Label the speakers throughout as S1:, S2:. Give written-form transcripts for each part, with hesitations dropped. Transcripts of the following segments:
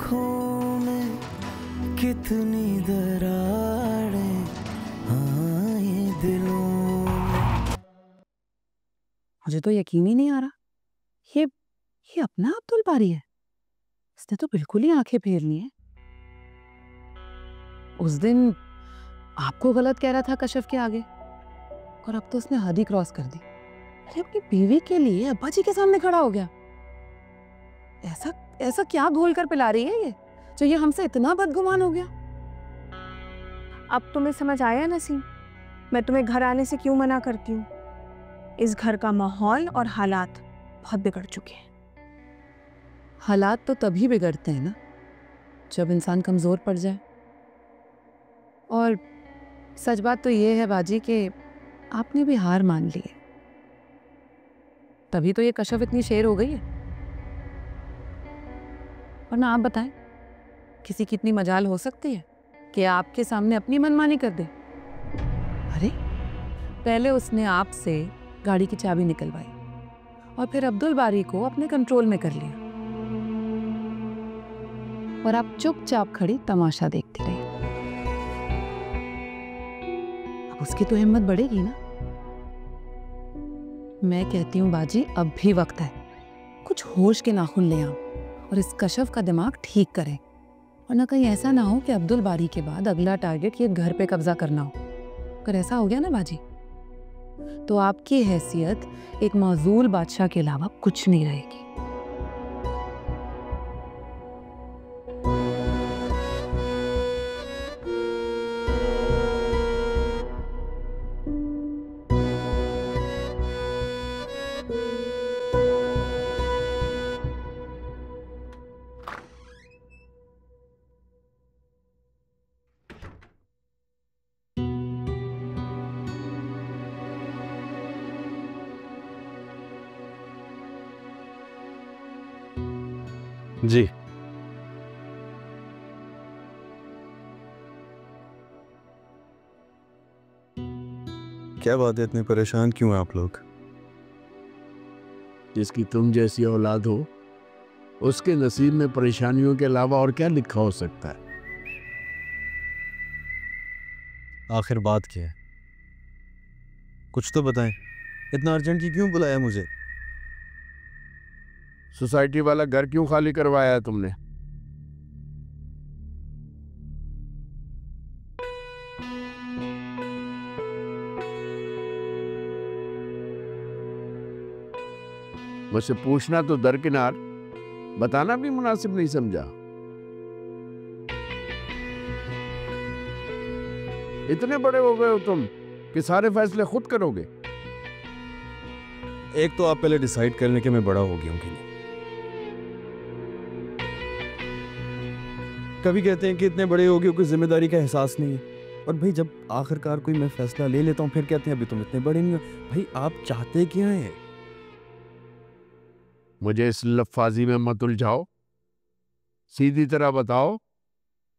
S1: आँखों में कितनी दरारें, हाँ ये दिलों में।
S2: मुझे तो यकीन ही नहीं आ रहा, ये अपना अब्दुल बारी है। इसने तो बिल्कुल ही आंखें फेर ली हैं। उस दिन आपको गलत कह रहा था कशफ के आगे, और अब तो उसने हद ही क्रॉस कर दी। अरे अपनी बीवी के लिए अब्बा जी के सामने खड़ा हो गया। ऐसा ऐसा क्या घोल कर पिला रही है ये, जो ये हमसे इतना बदगुमान हो गया।
S3: अब तुम्हें समझ आया नसीम, मैं तुम्हें घर आने से क्यों मना करती हूँ। इस घर का माहौल और हालात बहुत बिगड़ चुके हैं।
S2: हालात तो तभी बिगड़ते हैं ना, जब इंसान कमजोर पड़ जाए। और सच बात तो ये है बाजी कि आपने भी हार मान ली है, तभी तो ये कशफ इतनी शेर हो गई है। वरना आप बताएं, किसी की इतनी मजाल हो सकती है कि आपके सामने अपनी मनमानी कर दे। अरे पहले उसने आपसे गाड़ी की चाबी निकलवाई और फिर अब्दुल बारी को अपने कंट्रोल में कर लिया, और आप चुपचाप खड़ी तमाशा देखती रही। अब उसकी तो हिम्मत बढ़ेगी ना। मैं कहती हूँ बाजी, अब भी वक्त है, कुछ होश के नाखून ले आओ और इस कशफ का दिमाग ठीक करें। और ना कहीं ऐसा ना हो कि अब्दुल बारी के बाद अगला टारगेट ये घर पे कब्जा करना हो। अगर ऐसा हो गया ना बाजी, तो आपकी हैसियत एक माजूल बादशाह के अलावा कुछ नहीं रहेगी।
S4: जी क्या बात है, इतने परेशान क्यों हैं आप लोग?
S5: जिसकी तुम जैसी औलाद हो उसके नसीब में परेशानियों के अलावा और क्या लिखा हो सकता है।
S4: आखिर बात क्या है, कुछ तो बताएं। इतना अर्जेंटली क्यों बुलाया मुझे?
S5: सोसाइटी वाला घर क्यों खाली करवाया है तुमने? मुझसे पूछना तो दरकिनार, बताना भी मुनासिब नहीं समझा। इतने बड़े हो गए हो तुम कि सारे फैसले खुद करोगे।
S4: एक तो आप पहले डिसाइड कर लें कि मैं बड़ा हो गया हूं कि नहीं। कभी कहते हैं कि इतने बड़े हो गए, कोई जिम्मेदारी का एहसास नहीं है, और भाई जब आखिरकार कोई मैं फैसला ले लेता हूं फिर कहते हैं अभी तुम इतने बड़े नहीं हो। भाई आप चाहते क्या हैं?
S5: मुझे इस लफाजी में मत उलझाओ, सीधी तरह बताओ,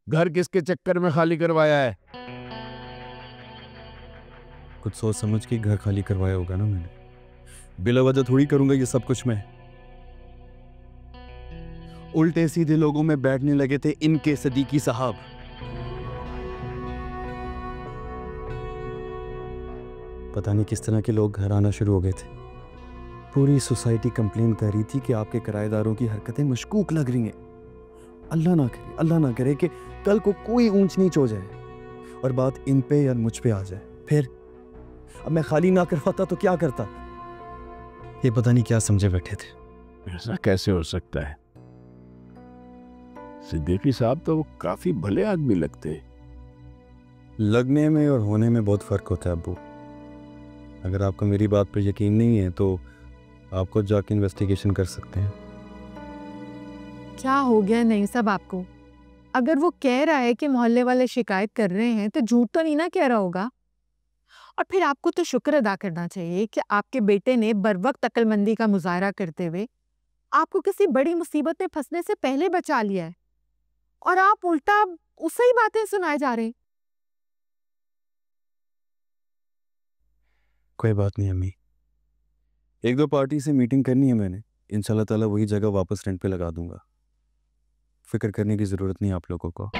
S5: घर किसके चक्कर में खाली करवाया है?
S4: कुछ सोच समझ के घर खाली करवाया होगा ना मैंने, बिला वजह थोड़ी करूंगा ये सब कुछ मैं। उल्टे सीधे लोगों में बैठने लगे थे इनके सदीकी साहब। पता नहीं किस तरह के लोग घर आना शुरू हो गए थे। पूरी सोसाइटी कंप्लेन कर रही थी कि आपके किराएदारों की हरकतें मशकूक लग रही हैं। अल्लाह ना करे कि कल को कोई ऊंच नीच हो जाए और बात इन पे या मुझ पे आ जाए। फिर अब मैं खाली ना करवाता तो क्या करता? ये पता नहीं क्या समझे बैठे थे।
S5: ऐसा कैसे हो सकता है? सिद्दीकी साहब तो काफी भले आदमी लगते हैं।
S4: लगने में और होने में बहुत फर्क होता है अब्बू। अगर आपको मेरी बात पर यकीन नहीं है तो आप खुद जाके इन्वेस्टिगेशन कर सकते हैं।
S2: क्या हो गया नहीं सब आपको? अगर वो कह रहा है कि मोहल्ले वाले शिकायत कर रहे हैं तो झूठ तो नहीं ना कह रहा होगा। और फिर आपको तो शुक्र अदा करना चाहिए कि आपके बेटे ने बरवक्त अक्लमंदी का मुजाहरा करते हुए आपको किसी बड़ी मुसीबत में फंसने से पहले बचा लिया है, और आप उल्टा उसे ही बातें सुनाए जा रहे हैं।
S4: कोई बात नहीं अम्मी, एक दो पार्टी से मीटिंग करनी है मैंने, इंशाल्लाह ताला वही जगह वापस रेंट पे लगा दूंगा। फिक्र करने की ज़रूरत नहीं आप लोगों को।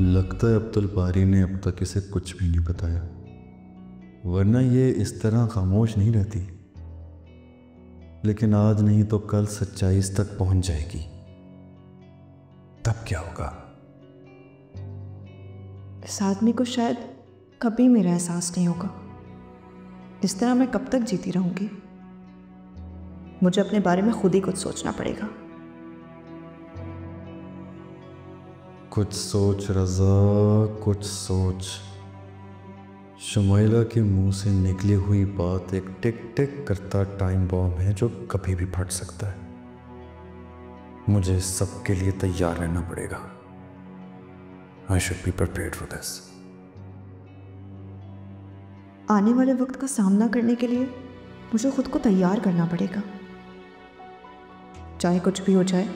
S4: लगता है अब्दुल बारी ने अब तक इसे कुछ भी नहीं बताया, वरना ये इस तरह खामोश नहीं रहती। लेकिन आज नहीं तो कल सच्चाई इस तक पहुंच जाएगी, तब क्या होगा?
S3: इस आदमी को शायद कभी मेरा एहसास नहीं होगा। इस तरह मैं कब तक जीती रहूंगी? मुझे अपने बारे में खुद ही कुछ सोचना पड़ेगा।
S4: कुछ सोच रज़ा, कुछ सोच। शुमैला के मुंह से निकली हुई बात एक टिक टिक करता टाइम बॉम्ब है जो कभी भी फट सकता है। मुझे सबके लिए तैयार रहना पड़ेगा। I should be prepared for this.
S3: आने वाले वक्त का सामना करने के लिए मुझे खुद को तैयार करना पड़ेगा। चाहे कुछ भी हो जाए,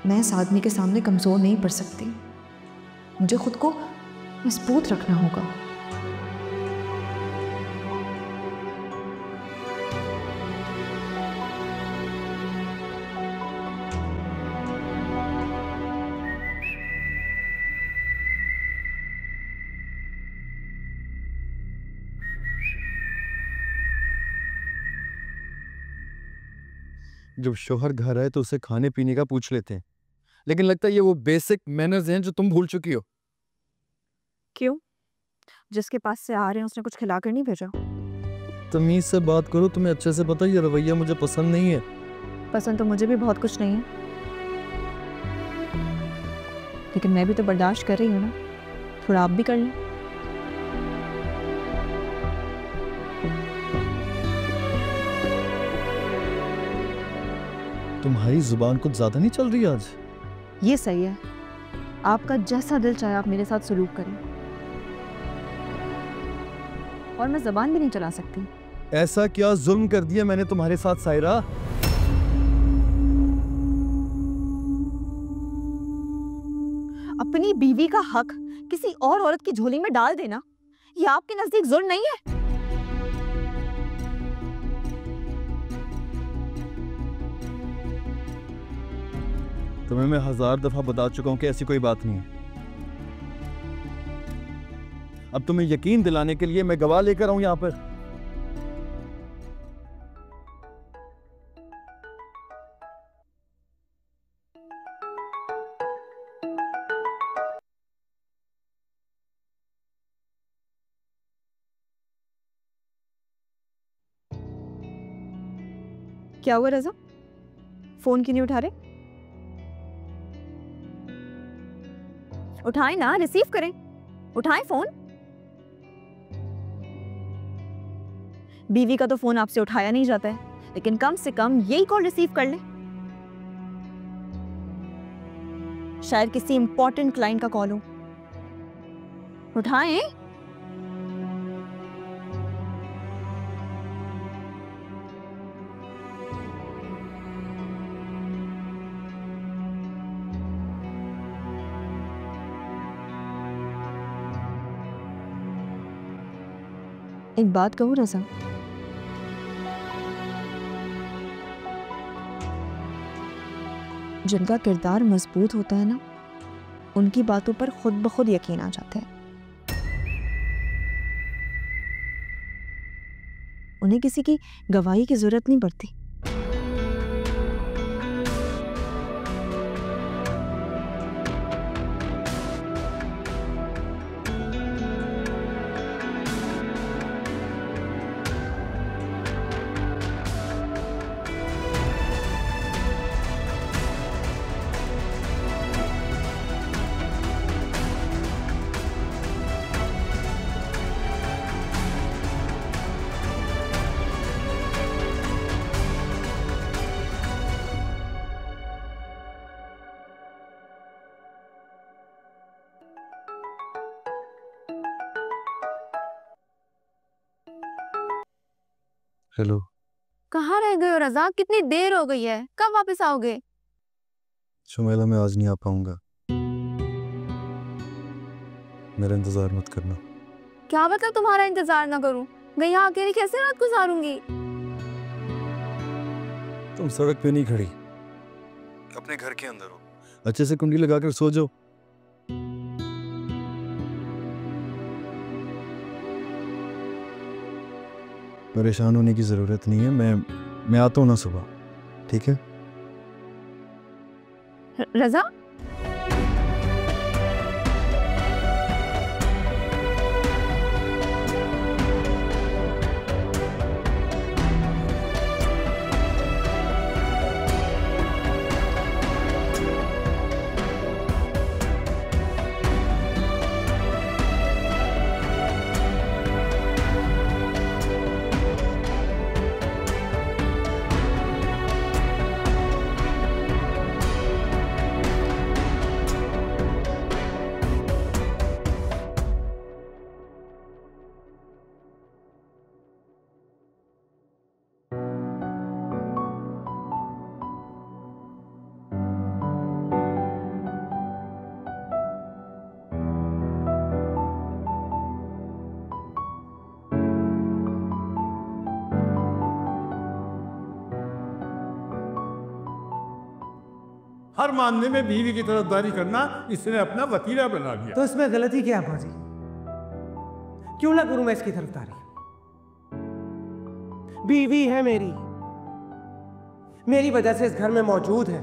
S3: मैं इस आदमी के सामने कमज़ोर नहीं पड़ सकती। मुझे खुद को मजबूत रखना होगा।
S4: जब शोहर घर आए तो उसे खाने पीने का पूछ लेते हैं, लेकिन लगता है ये वो बेसिक मैनर्स हैं जो तुम भूल चुकी हो।
S3: क्यों? जिसके पास से आ रहे हैं उसने कुछ खिला कर नहीं भेजा?
S4: तमीज से बात करो, तुम्हें अच्छे से पता है ये रवैया मुझे पसंद नहीं है।
S3: पसंद तो मुझे भी बहुत कुछ नहीं है, लेकिन मैं भी तो बर्दाश्त कर रही हूँ ना। थोड़ा आप भी कर लें।
S4: तुम्हारी जुबान कुछ ज्यादा नहीं चल रही आज?
S3: ये सही है। आपका जैसा दिल चाहे आप मेरे साथ सलूक करें, और मैं जबान भी नहीं चला सकती।
S4: ऐसा क्या जुल्म कर दिया मैंने तुम्हारे साथ सायरा?
S3: अपनी बीवी का हक किसी और औरत की झोली में डाल देना, ये आपके नजदीक जुल्म नहीं है?
S4: तुम्हें मैं 1000 दफा बता चुका हूं कि ऐसी कोई बात नहीं है। अब तुम्हें यकीन दिलाने के लिए मैं गवाह लेकर आऊं यहां पर।
S3: क्या हुआ रज़ा? फोन क्यों नहीं उठा रहे? उठाएं ना, रिसीव करें। उठाएं फोन। बीवी का तो फोन आपसे उठाया नहीं जाता है, लेकिन कम से कम यही कॉल रिसीव कर ले। शायद किसी इंपॉर्टेंट क्लाइंट का कॉल हो। उठाएं। एक बात कहूं रज़ा, जिनका किरदार मजबूत होता है ना, उनकी बातों पर खुद ब खुद यकीन आ जाता है। उन्हें किसी की गवाही की जरूरत नहीं पड़ती।
S4: हेलो।
S6: कहाँ रह गए हो रज़ा? कितनी देर हो गई है, कब वापस आओगे?
S4: शुमैला, मैं आज नहीं आ पाऊंगा, मेरा इंतजार मत करना।
S6: क्या मतलब तुम्हारा इंतजार ना करूं? मैं यहाँ अकेली कैसे रात गुजारूंगी?
S4: तुम सड़क पे नहीं खड़ी, अपने घर के अंदर हो। अच्छे से कुंडी लगाकर सो जाओ। परेशान होने की जरूरत नहीं है, मैं आता हूँ ना सुबह, ठीक है?
S6: रज़ा,
S7: हर मामले में बीवी की तरफदारी करना इसने अपना वतीरा बना लिया।
S8: तो इसमें गलती क्या है बाजी? क्यों ना करूं मैं इसकी तरफदारी? बीवी है मेरी वजह से इस घर में मौजूद है।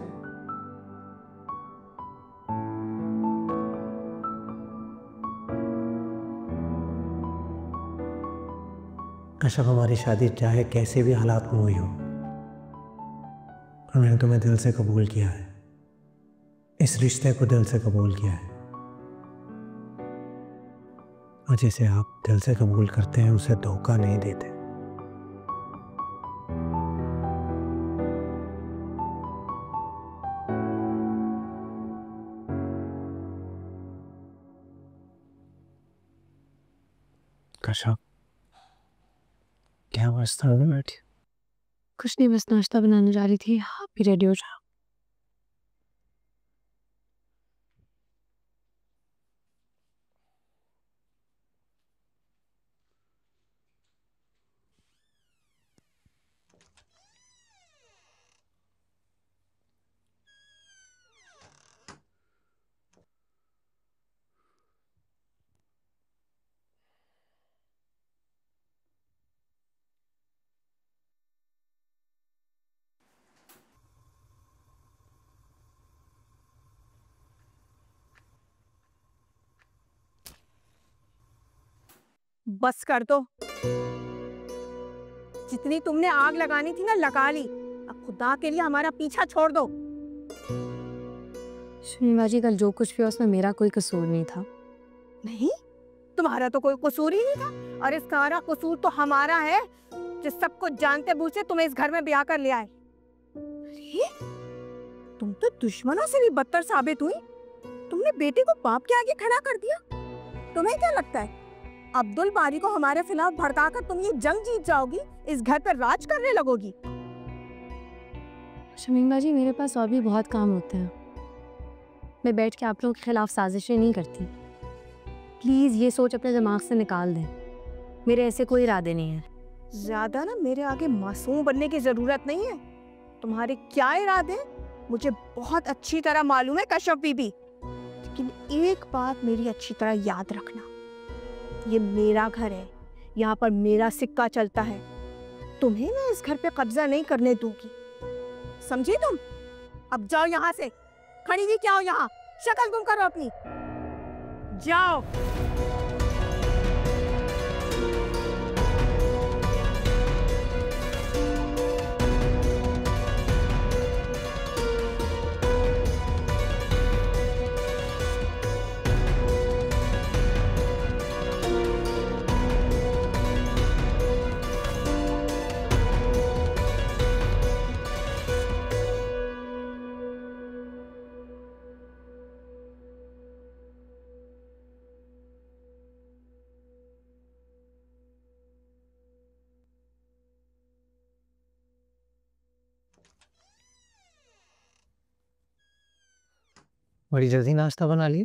S8: कश्यप, हमारी शादी चाहे कैसे भी हालात में हुई हो, और मैंने तुम्हें दिल से कबूल किया है, इस रिश्ते को दिल से कबूल किया है। और जिसे आप दिल से कबूल करते हैं उसे धोखा नहीं देते। कश्यप, क्या अवस्था में बैठी?
S6: कुछ नहीं, बस नाश्ता बनाने जा रही थी। आप भी रेडी हो जाओ।
S2: बस कर दो, जितनी तुमने आग लगानी थी ना लगा ली। अब खुदा के लिए हमारा पीछा छोड़ दो।
S6: शमीमा जी, कल जो कुछ भी उसमें मेरा कोई कसूर नहीं था।
S2: नहीं, तुम्हारा तो कोई कसूर ही नहीं था, और इस सारा कसूर तो हमारा है, जिस सब कुछ जानते बूझे तुम्हें इस घर में ब्याह कर लिया है। अरे, तुम तो दुश्मनों से भी बदतर साबित हुई। तुमने बेटे को बाप के आगे खड़ा कर दिया। तुम्हें क्या लगता है अब्दुल बारी को हमारे खिलाफ भड़काकर तुम ये जंग जीत जाओगी, इस घर पर राज करने लगोगी?
S6: शमीमा जी, मेरे पास और भी बहुत काम होते हैं। मैं बैठ के आप लोगों के खिलाफ साजिशें नहीं करती। प्लीज ये सोच अपने दिमाग से निकाल दें, मेरे ऐसे कोई इरादे नहीं है।
S2: ज्यादा ना मेरे आगे मासूम बनने की जरूरत नहीं है। तुम्हारे क्या इरादे
S3: मुझे बहुत अच्छी तरह मालूम है कश्यप बीबी, लेकिन एक बात मेरी अच्छी तरह याद रखना, ये मेरा घर है, यहाँ पर मेरा सिक्का चलता है। तुम्हें मैं इस घर पे कब्जा नहीं करने दूंगी, समझी तुम? अब जाओ यहाँ से, खड़ी हुई क्या हो यहाँ? शक्ल गुम करो अपनी, जाओ।
S8: बड़ी जल्दी नाश्ता बना लिए?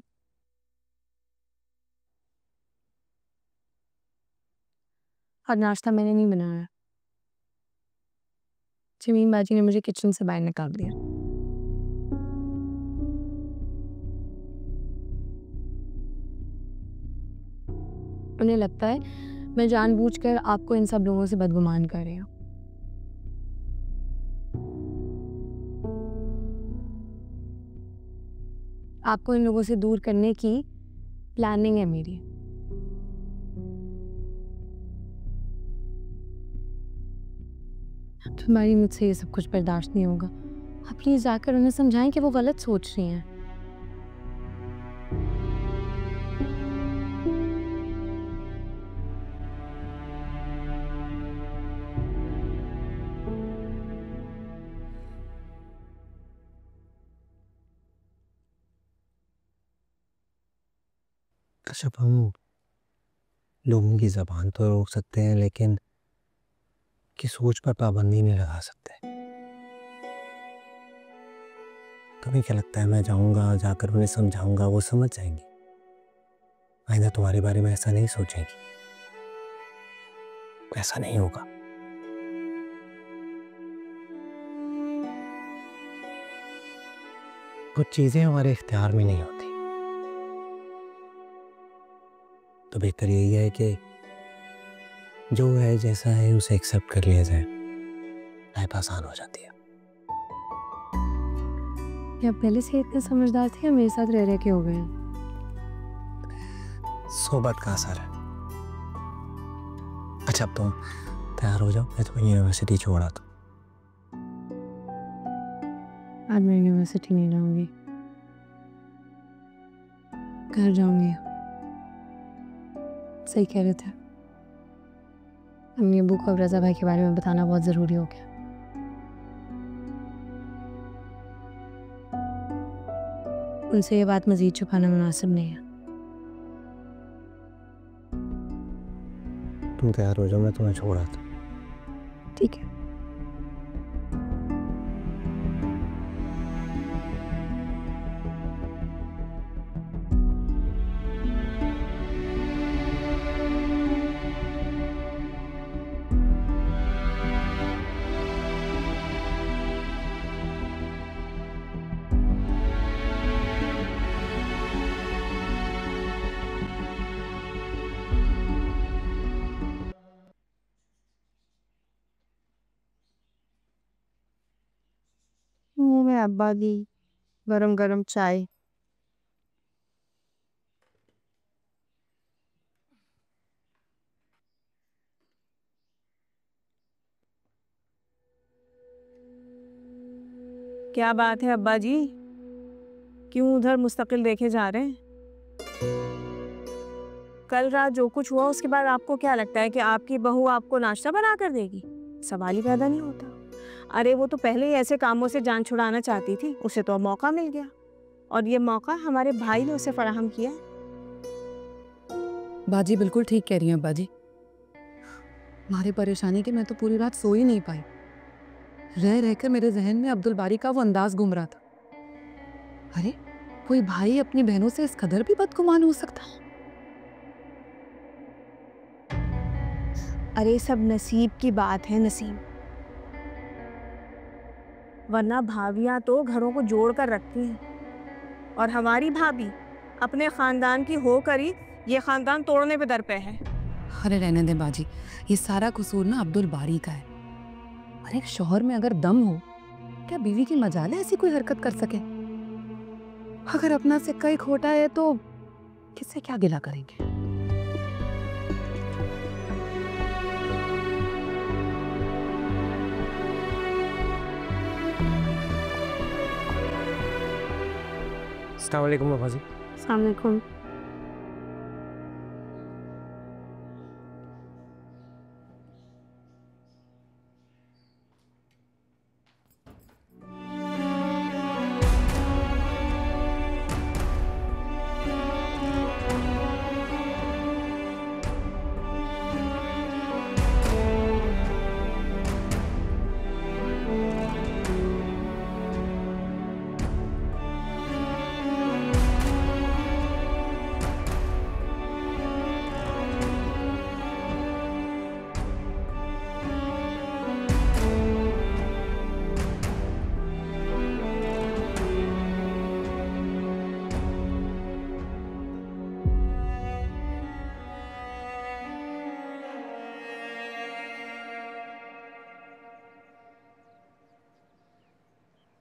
S6: और नाश्ता मैंने नहीं बनाया, जमीन बाजी ने मुझे किचन से बाहर निकाल दिया। उन्हें लगता है मैं जानबूझकर आपको इन सब लोगों से बदगुमान कर रही हूँ। आपको इन लोगों से दूर करने की प्लानिंग है मेरी। तुम्हारी मुझसे ये सब कुछ बर्दाश्त नहीं होगा। आप प्लीज जाकर उन्हें समझाएं कि वो गलत सोच रही हैं।
S8: कश्यप, हम लोगों की ज़बान तो रोक सकते हैं, लेकिन की सोच पर पाबंदी नहीं लगा सकते। तुम्हें क्या लगता है मैं जाऊंगा, जाकर उन्हें समझाऊंगा, वो समझ जाएंगी? आइंदा तुम्हारे बारे में ऐसा नहीं सोचेंगी। ऐसा नहीं होगा। कुछ चीजें हमारे इख्तियार में नहीं होती, तो बेहतर यही है कि जो है जैसा है उसे एक्सेप्ट कर लिया जाए। लाइफ आसान हो जाती है।
S6: क्या पहले से इतने समझदार थे या मेरे साथ रह रह के हो गए?
S8: सोबत का असर है। अच्छा, अब तुम तैयार हो जाओ, मैं तुम्हें यूनिवर्सिटी छोड़ा था।
S6: आज मैं यूनिवर्सिटी नहीं जाऊंगी, घर जाऊंगी। सही कह रहे थे, अम्मी अबू को अब रज़ा भाई के बारे में बताना बहुत ज़रूरी हो गया। उनसे ये बात मज़ीद छुपाना मुनासिब नहीं है।
S8: तुम तैयार हो जाओ, मैं तुम्हें छोड़ा था।
S6: ठीक है।
S3: मुंह में अब्बा दी गरम गरम चाय। क्या बात है अब्बा जी, क्यों उधर मुस्तकिल देखे जा रहे हैं? कल रात जो कुछ हुआ उसके बाद आपको क्या लगता है कि आपकी बहू आपको नाश्ता बना कर देगी? सवाल ही पैदा नहीं होता। अरे वो तो पहले ही ऐसे कामों से जान छुड़ाना चाहती थी, उसे तो मौका मिल गया, और ये मौका हमारे भाई ने उसे फराहम किया।
S9: बाजी बिल्कुल ठीक कह रही हैं बाजी। हमारे परेशानी के मैं तो पूरी रात सो ही नहीं पाई। रह रहकर मेरे जहन में अब्दुल बारी का वो अंदाज घूम रहा था। अरे कोई भाई अपनी बहनों से इस कदर भी बदगुमान हो सकता है?
S3: अरे सब नसीब की बात है, नसीब। वरना भाभियां तो घरों को जोड़ कर रखती हैं और हमारी भाभी अपने खानदान की होकर ही ये खानदान तोड़ने पे दरपे है।
S9: अरे रहने दे बाजी, ये सारा कसूर ना अब्दुल बारी का है। अरे एक शौहर में अगर दम हो, क्या बीवी की मजाल है ऐसी कोई हरकत कर सके? अगर अपना सिक्का ही खोटा है तो किससे क्या गिला करेंगे?
S8: अस्सलाम वालेकुम बाबा जी।
S6: अस्सलाम वालेकुम।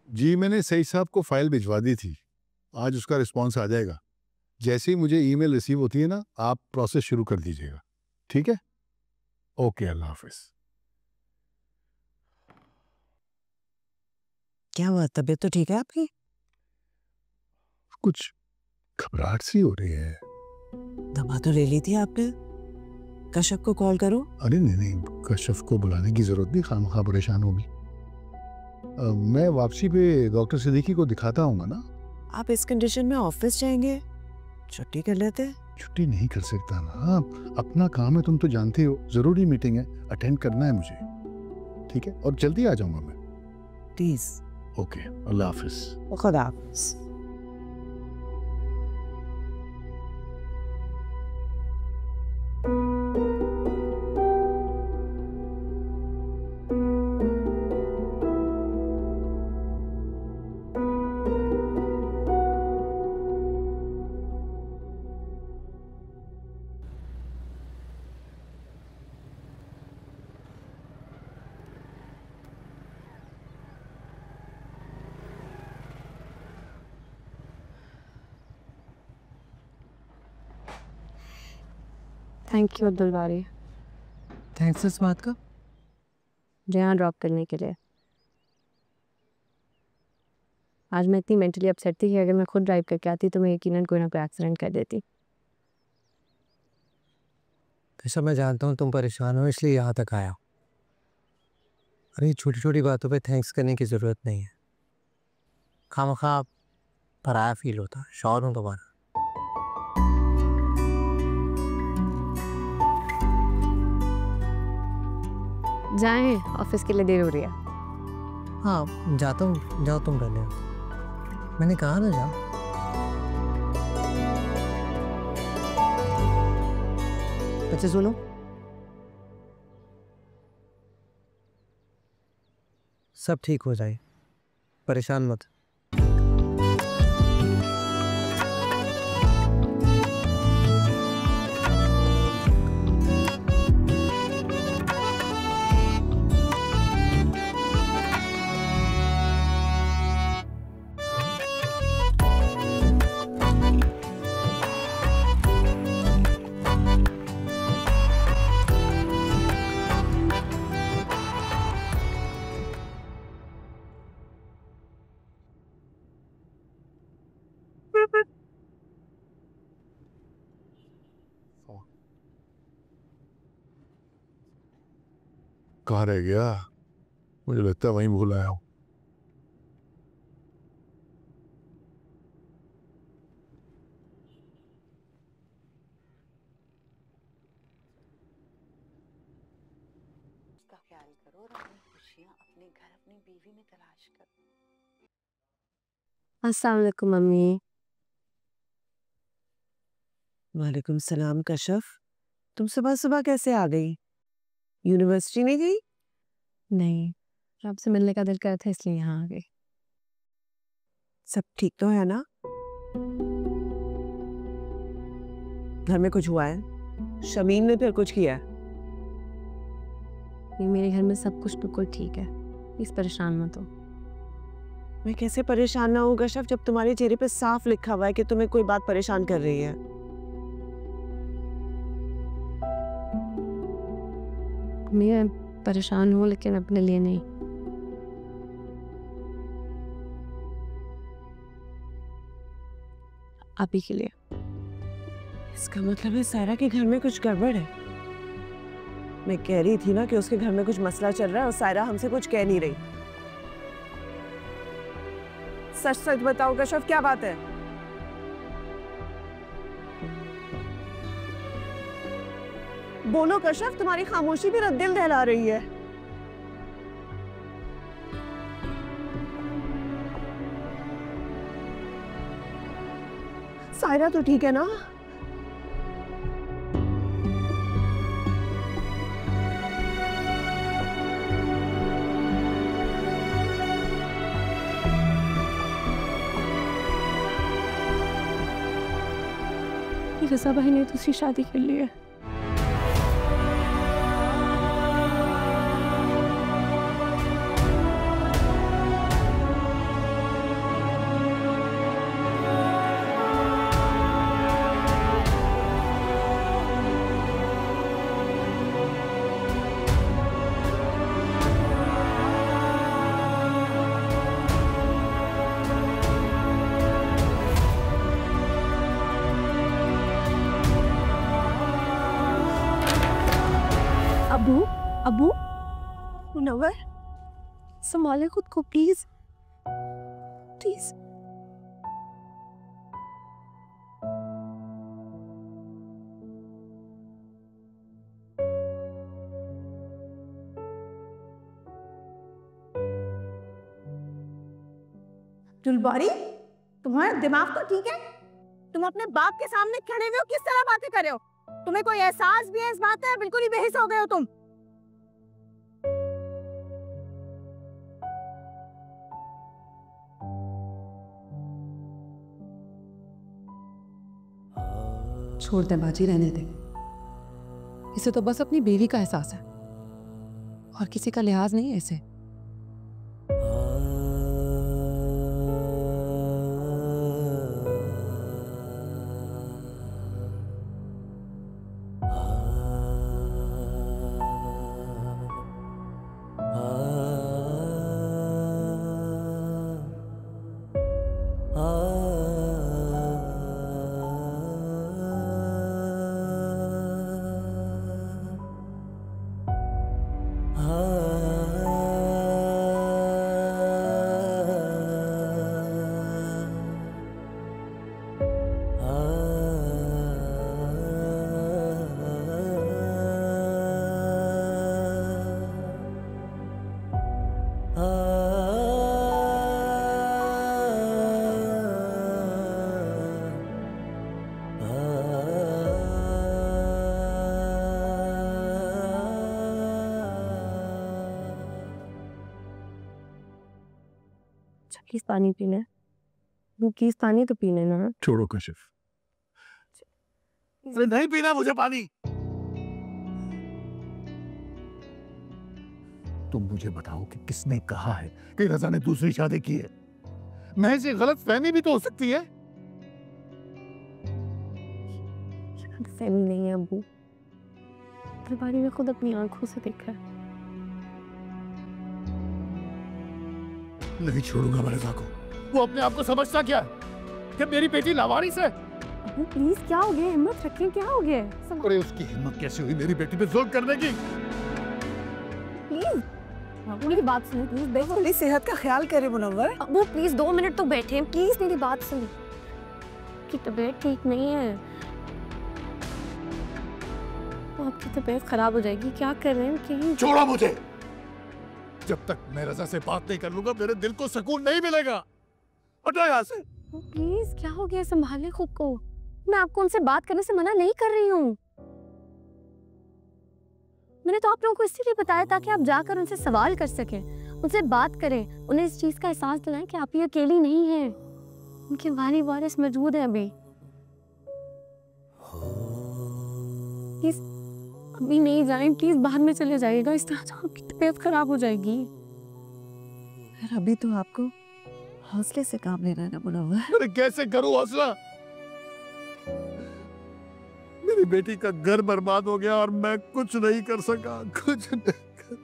S7: जी, मैंने सही साहब को फाइल भिजवा दी थी। आज उसका रिस्पांस आ जाएगा। जैसे ही मुझे ईमेल रिसीव होती है ना, आप प्रोसेस शुरू कर दीजिएगा। ठीक है? ओके, अल्लाह हाफिज।
S8: क्या हुआ, तबीयत तो ठीक है आपकी?
S7: कुछ घबराहट सी हो रही है।
S8: दवा तो ले ली थी आपने? कश्यप को कॉल करो।
S7: अरे नहीं, कश्यप को बुलाने की जरूरत नहीं, खामखा परेशान होगी। मैं वापसी पे डॉक्टर सिद्दीकी को दिखाता हूँ ना।
S8: आप इस कंडीशन में ऑफिस जाएंगे? छुट्टी कर लेते।
S7: छुट्टी नहीं कर सकता ना, अपना काम है, तुम तो जानते हो। जरूरी मीटिंग है, अटेंड करना है मुझे। ठीक है, और जल्दी आ जाऊंगा मैं।
S8: प्लीज।
S7: ओके, अल्लाह हाफिज।
S8: खुदा हाफिज।
S6: थैंक यू अब्दुल बारी,
S9: थैंक्स इस बात का।
S6: मुझे यहाँ ड्रॉप करने के लिए। आज मैं इतनी मेंटली अपसेट थी कि अगर मैं खुद ड्राइव करके आती तो मैं यकीनन कोई ना कोई एक्सीडेंट कर देती।
S8: कैसा, मैं जानता हूँ तुम परेशान हो, इसलिए यहाँ तक आया। अरे छोटी छोटी बातों पे थैंक्स करने की ज़रूरत नहीं है। खामखा पराया फील होता है। शौहर हूँ तुम्हारा।
S6: जाएं, ऑफिस के लिए देर हो रही है।
S8: हाँ जाता हूँ, जाओ तुम रहने। मैंने कहा ना जाओ। बच्चे सुनो, सब ठीक हो जाए, परेशान मत।
S7: कहाँ रह गया? मुझे लगता है वहीं भूल आया हूँ।
S6: अस्सलाम वालेकुम मम्मी।
S8: वालेकुम सलाम। कशफ, तुम सुबह सुबह कैसे आ गई? यूनिवर्सिटी नहीं गई?
S6: नहीं, आपसे मिलने का दिल कर था इसलिए यहाँ आ गई।
S10: सब ठीक तो है ना? घर में कुछ हुआ है? शमीन ने फिर कुछ किया है?
S6: नहीं, मेरे घर में सब कुछ बिल्कुल ठीक है, प्लीज परेशान मत हो।
S10: मैं कैसे परेशान ना हूँ कश्यप, जब तुम्हारे चेहरे पे साफ लिखा हुआ है कि तुम्हें कोई बात परेशान कर रही है।
S6: मैं परेशान हूँ लेकिन अपने लिए नहीं। आप ही के लिए।
S10: इसका मतलब है सायरा के घर में कुछ गड़बड़ है। मैं कह रही थी ना कि उसके घर में कुछ मसला चल रहा है और सायरा हमसे कुछ कह नहीं रही। सच सच बताओ कश्यप, क्या बात है? बोलो कश्यप, तुम्हारी खामोशी भी दिल दहला रही है। सायरा तो ठीक है ना?
S6: रज़ा भाई ने दूसरी शादी कर ली है। अबू, अबू,
S3: मुनव्वर,
S6: संभाले खुद को प्लीज, प्लीज।
S3: जुलबारी, तुम्हारा दिमाग तो ठीक है? तुम अपने बाप के सामने खड़े हुए हो, किस तरह बातें कर रहे हो? तुम्हें कोई एहसास भी है इस बात का? बिल्कुल ही बेहिस हो गए हो तुम।
S9: छोड़ दे बाजी, रहने दे। इसे तो बस अपनी बीवी का एहसास है और किसी का लिहाज नहीं है इसे।
S6: प्लीज पानी पीना है, प्लीज पानी तो पीने ना।
S7: छोड़ो कशिफ, अरे नहीं पीना मुझे पानी। तुम मुझे बताओ कि किसने कहा है कि रजा ने दूसरी शादी की है? मैं से गलत फहमी भी तो हो सकती है।
S6: फहमी नहीं है अब्बू, दरबारी ने खुद अपनी आंखों से देखा है।
S7: नहीं छोड़ूंगा मैं रजा को। वो अपने आप को समझता क्या है कि मेरी बेटी लावारिस है?
S6: अब्बू प्लीज, क्या हो गया? हिम्मत रखिए, क्या हो गया?
S7: अरे उसकी हिम्मत कैसे हुई मेरी बेटी पे जुल्म करने की?
S6: प्लीज मेरी बात सुनिए, प्लीज बैठो।
S10: अपनी सेहत का ख्याल करे मुनव्वर।
S6: अब्बू प्लीज 2 मिनट तो बैठे, प्लीज मेरी बात सुनिए। की तबीयत ठीक नहीं है, आपकी तबीयत खराब हो जाएगी। क्या कर रहे हैं? कहीं
S7: छोड़ो मुझे। जब तक मैं रजा से बात नहीं कर लूंगा मेरे दिल को सुकून नहीं मिलेगा। हटो यहाँ से।
S6: प्लीज, क्या हो गया? संभालिए खुद को। मैं आपको उनसे बात करने से मना नहीं कर रही हूँ। मैंने तो आप लोगों को इसीलिए बताया ताकि आप जाकर उनसे सवाल कर सकें, उनसे बात करें, उन्हें इस चीज़ का एहसास दिलाएं कि आप ये अकेली नहीं हैं, उनके वाली वारिस मौजूद है अभी। प्लीज अभी नहीं जाएं, प्लीज बाद में चले जाइएगा, इस तरह तो आपकी तबीयत खराब हो जाएगी।
S9: यार अभी तो आपको हौसले से काम लेना है ना मुनव्वर।
S7: अरे कैसे करूं हौसला? मेरी बेटी का घर बर्बाद हो गया और मैं कुछ नहीं कर सका, कुछ नहीं कर...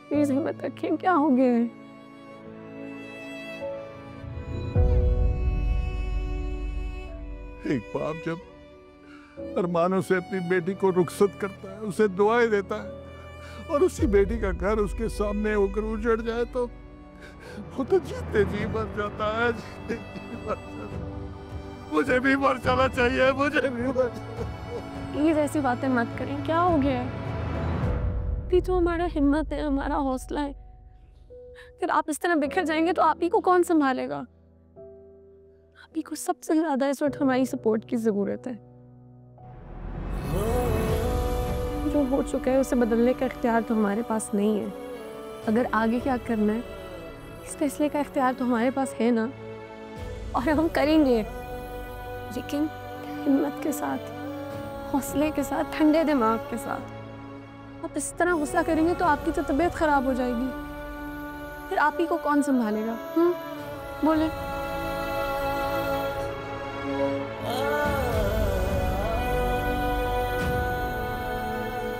S6: प्लीज हिम्मत रखें, क्या हो गया है?
S7: एक बाप जब अरमानों से अपनी बेटी को रुखसत करता है, उसे दुआएं देता है, और उसी बेटी का घर उसके सामने होकर उजड़ जाए तो वो तो जीते जी मर जाता है, जीते जी मर जाता है। मुझे भी मर जाना चाहिए, मुझे भी मर जाना।
S6: प्लीज ऐसी बातें मत करें, क्या हो गया है? भी तो हमारा हिम्मत है, हमारा हौसला है। अगर आप इस तरह बिखर जाएंगे तो आप ही को कौन संभालेगा? आप ही को सबसे ज्यादा इस वक्त हमारी सपोर्ट की जरूरत है। जो हो चुका है उसे बदलने का इख्तियार तो हमारे पास नहीं है। अगर आगे क्या करना है इस फैसले का इख्तियार तो हमारे पास है ना, और हम करेंगे, लेकिन हिम्मत के साथ, हौसले के साथ, ठंडे दिमाग के साथ। आप इस तरह गुस्सा करेंगे तो आपकी तो तबीयत खराब हो जाएगी, फिर आप ही को कौन संभालेगा? बोले।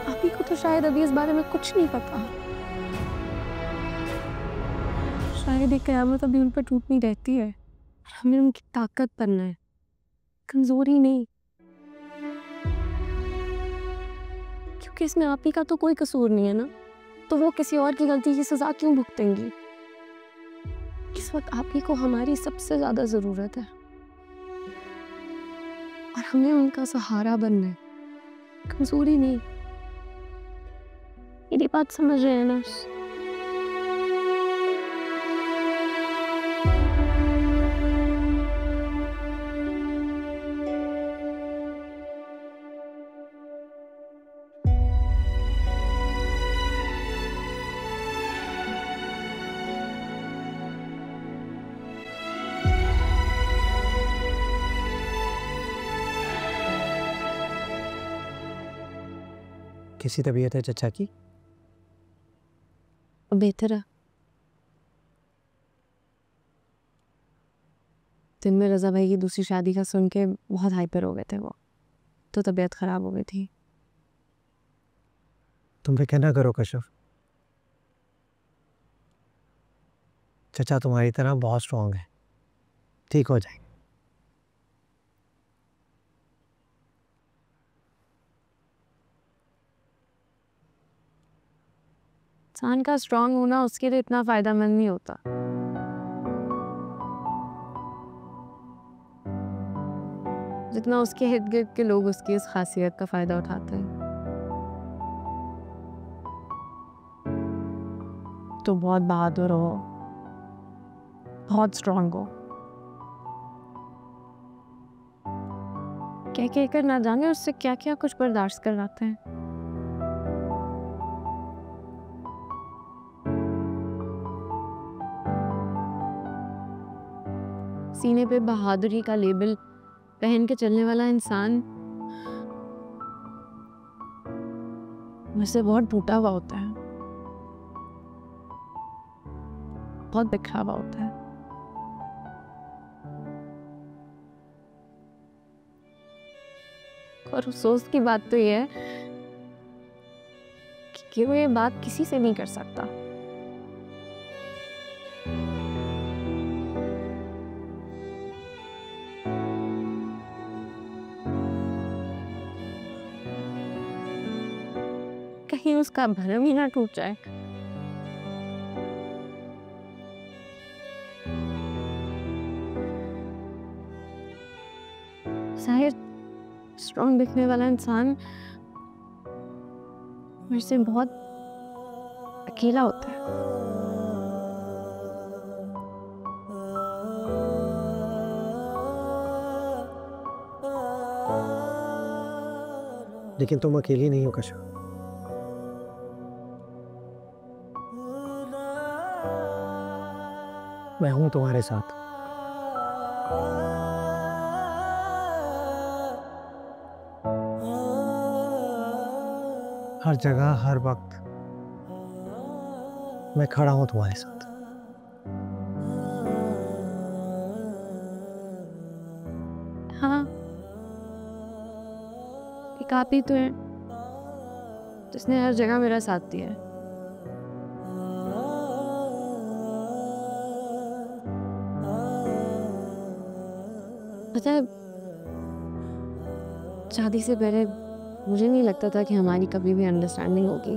S6: आप ही को तो शायद अभी इस बारे में कुछ नहीं पता। शायद ये क़यामत अभी उन पर टूटनी रहती है, और हमें उनकी ताकत बनना है, कमजोरी नहीं। क्योंकि इसमें आप ही का तो कोई कसूर नहीं है ना, तो वो किसी और की गलती की सजा क्यों भुगतेंगी? इस वक्त आप ही को हमारी सबसे ज्यादा जरूरत है, और हमें उनका सहारा बनना है, कमजोरी नहीं। मेरी बात समझ रहे हैं ना?
S8: कैसी तबीयत है चचा की?
S6: बेहतर है। दिन में रजा भाई की दूसरी शादी का सुन के बहुत हाइपर हो गए थे वो, तो तबीयत खराब हो गई थी।
S8: तुम फिक्र ना करो कशफ, चचा तुम्हारी तरह बहुत स्ट्रांग है, ठीक हो जाएंगे।
S6: इंसान का स्ट्रांग होना उसके लिए इतना फायदेमंद नहीं होता। जितना उसके इर्द गिर्द के लोग उसकी इस खासियत का फायदा उठाते हैं। तो बहुत बहादुर हो, बहुत स्ट्रांग हो। क्या कहकर ना जाने उससे क्या क्या कुछ बर्दाश्त करवाते हैं। सीने पे बहादुरी का लेबल पहन के चलने वाला इंसान मुझसे बहुत टूटा हुआ होता है, बहुत बिखरा हुआ होता है। और अफसोस की बात तो यह है कि वो ये बात किसी से नहीं कर सकता। कहीं उसका भरम ही ना टूट जाए। शायद स्ट्रॉन्ग दिखने वाला इंसान मेरे से बहुत अकेला होता है।
S8: लेकिन तुम अकेली नहीं हो कशफ। मैं हूं तुम्हारे साथ। हर जगह हर वक्त मैं खड़ा हूं तुम्हारे साथ।
S6: हाँ, एक आप ही तो है जिसने हर जगह मेरा साथ दिया है। पता है, शादी से पहले मुझे नहीं लगता था कि हमारी कभी भी अंडरस्टैंडिंग होगी।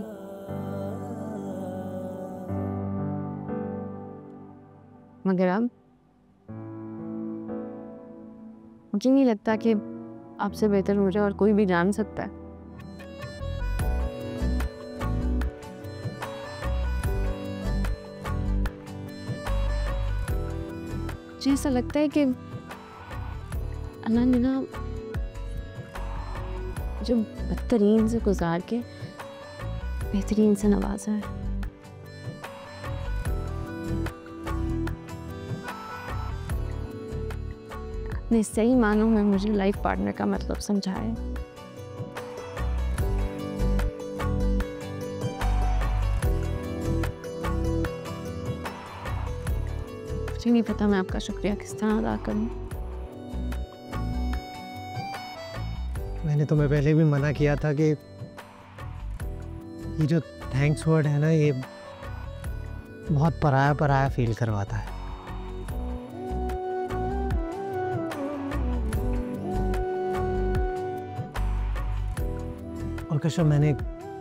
S6: मगर अब मुझे नहीं लगता कि आपसे बेहतर मुझे और कोई भी जान सकता है। मुझे ऐसा लगता है कि अल्लाह ने ना जो बदतरीन से गुजार के बेहतरीन से नवाजा है। अपने सही मानों में मुझे लाइफ पार्टनर का मतलब समझाया। मुझे नहीं पता मैं आपका शुक्रिया किस तरह अदा करूं।
S8: मैंने तुम्हें पहले भी मना किया था कि ये जो थैंक्स वर्ड है ना, ये बहुत पराया पराया फील करवाता है। और कश्यप, मैंने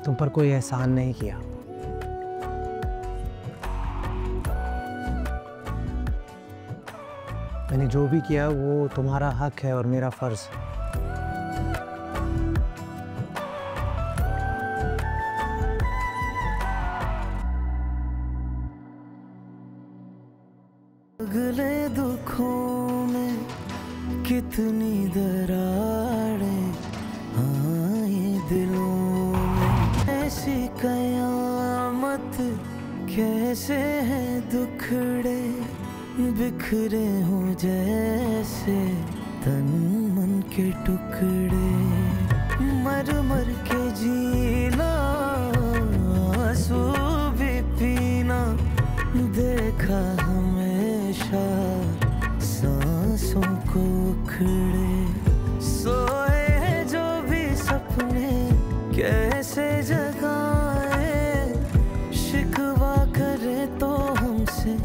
S8: तुम पर कोई एहसान नहीं किया। मैंने जो भी किया वो तुम्हारा हक है और मेरा फर्ज।
S1: अगले दुखों में कितनी दरारें आए दिलों में, ऐसी कयामत कैसे है दुखड़े बिखरे हो जैसे तन मन के टुकड़े, मर मर के जीना आंसू भी पीना देखा हमेशा सांसों को उखड़े, सोए जो भी सपने कैसे जगाए, शिकवा करे तो हमसे